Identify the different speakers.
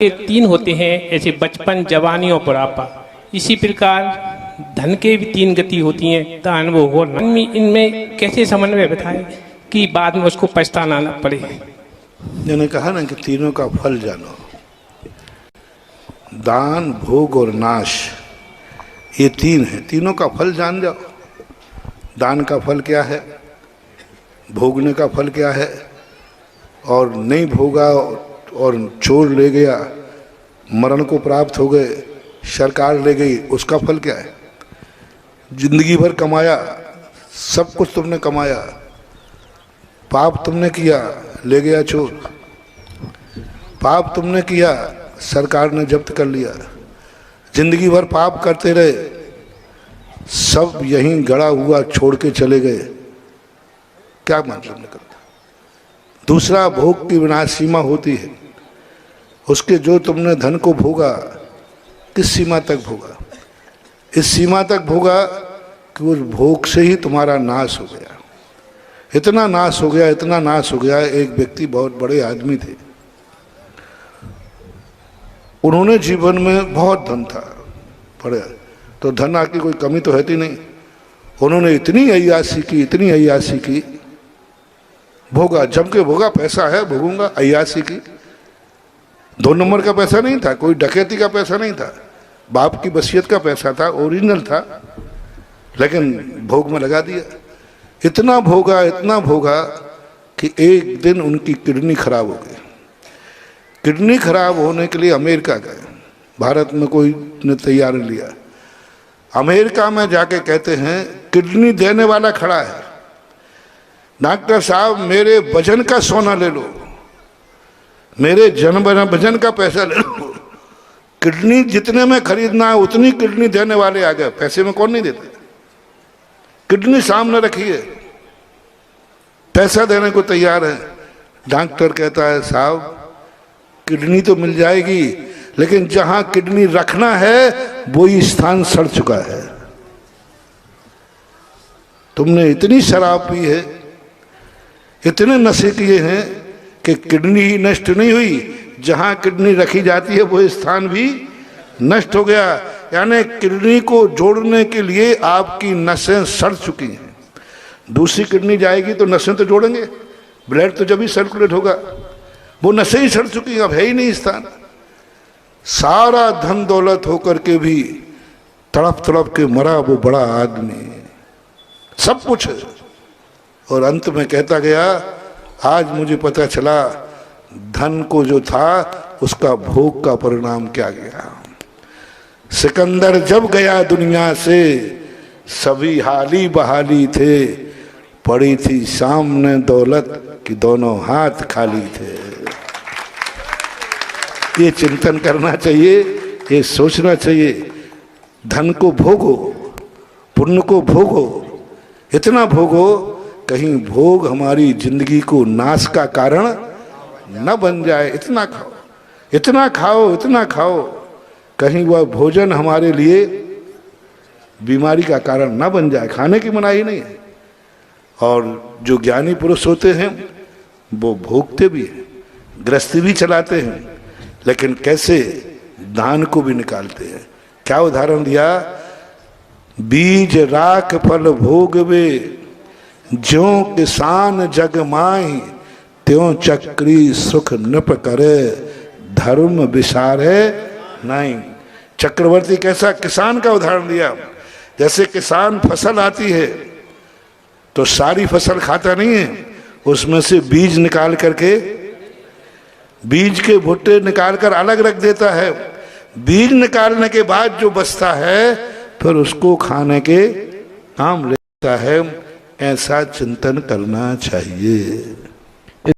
Speaker 1: ये तीन होते हैं, ऐसे बचपन, जवानी और बुढ़ापा। इसी प्रकार धन के भी तीन गति होती हैं, दान, भोग और नाम। इनमें कैसे समन्वय बताए कि बाद में उसको पछताना न पड़े।
Speaker 2: मैंने कहा ना कि तीनों का फल जानो। दान, भोग और नाश, ये तीन है, तीनों का फल जान जाओ। दान का फल क्या है, भोगने का फल क्या है, और नहीं भोगा और चोर ले गया, मरण को प्राप्त हो गए, सरकार ले गई, उसका फल क्या है। जिंदगी भर कमाया, सब कुछ तुमने कमाया, पाप तुमने किया, ले गया चोर। पाप तुमने किया, सरकार ने जब्त कर लिया। जिंदगी भर पाप करते रहे, सब यहीं गड़ा हुआ छोड़ के चले गए, क्या मतलब निकलता। दूसरा, भोग की विनाश सीमा होती है। उसके जो तुमने धन को भोगा, किस सीमा तक भोगा, इस सीमा तक भोगा कि उस भोग से ही तुम्हारा नाश हो गया। इतना नाश हो गया, इतना नाश हो गया। एक व्यक्ति बहुत बड़े आदमी थे, उन्होंने जीवन में बहुत धन था, बड़े, तो धन की कोई कमी तो है नहीं। उन्होंने इतनी अय्याशी की, इतनी अय्याशी की, भोगा, जम के भोगा, पैसा है भोगूंगा, अय्याशी की। 2 नंबर का पैसा नहीं था, कोई डकैती का पैसा नहीं था, बाप की वसीयत का पैसा था, ओरिजिनल था, लेकिन भोग में लगा दिया। इतना भोगा, इतना भोगा कि एक दिन उनकी किडनी खराब हो गई। किडनी खराब होने के लिए अमेरिका गए, भारत में कोई ने तैयारी लिया। अमेरिका में जाके कहते हैं किडनी देने वाला खड़ा है, डॉक्टर साहब मेरे वजन का सोना ले लो, मेरे वजन का पैसा ले लो। किडनी जितने में खरीदना है उतनी किडनी देने वाले आ गए। पैसे में कौन नहीं देते, किडनी सामने रखी है, पैसा देने को तैयार है। डॉक्टर कहता है साहब किडनी तो मिल जाएगी, लेकिन जहां किडनी रखना है वही स्थान सड़ चुका है। तुमने इतनी शराब पी है, इतने नशे किए हैं कि किडनी ही नष्ट नहीं हुई, जहां किडनी रखी जाती है वो स्थान भी नष्ट हो गया। यानी किडनी को जोड़ने के लिए आपकी नसें सड़ चुकी हैं। दूसरी किडनी जाएगी तो नसें तो जोड़ेंगे, ब्लड तो जब ही सर्कुलेट होगा, वो नसें ही सड़ चुकी हैं, अब है ही नहीं स्थान। सारा धन दौलत होकर के भी तड़प तड़प के मरा वो बड़ा आदमी, सब कुछ है। और अंत में कहता गया आज मुझे पता चला धन को जो था उसका भोग का परिणाम क्या गया। सिकंदर जब गया दुनिया से सभी हाली बहाली थे, पड़ी थी सामने दौलत कि दोनों हाथ खाली थे। ये चिंतन करना चाहिए, ये सोचना चाहिए। धन को भोगो, पुण्य को भोगो, इतना भोगो कहीं भोग हमारी जिंदगी को नाश का कारण न बन जाए। इतना खाओ, इतना खाओ, इतना खाओ, कहीं वह भोजन हमारे लिए बीमारी का कारण न बन जाए। खाने की मनाही नहीं है। और जो ज्ञानी पुरुष होते हैं वो भोगते भी हैं, गृहस्थी भी चलाते हैं, लेकिन कैसे दान को भी निकालते हैं। क्या उदाहरण दिया, बीज राख फल भोगवे, ज्यों किसान जग माही, त्यों चक्री सुख नृप करे, धर्म विसारे नहीं। चक्रवर्ती कैसा किसान का उदाहरण दिया। जैसे किसान फसल आती है तो सारी फसल खाता नहीं है, उसमें से बीज निकाल करके, बीज के भुट्टे निकाल कर अलग रख देता है। बीज निकालने के बाद जो बचता है फिर उसको खाने के काम लेता है। ऐसा चिंतन करना चाहिए।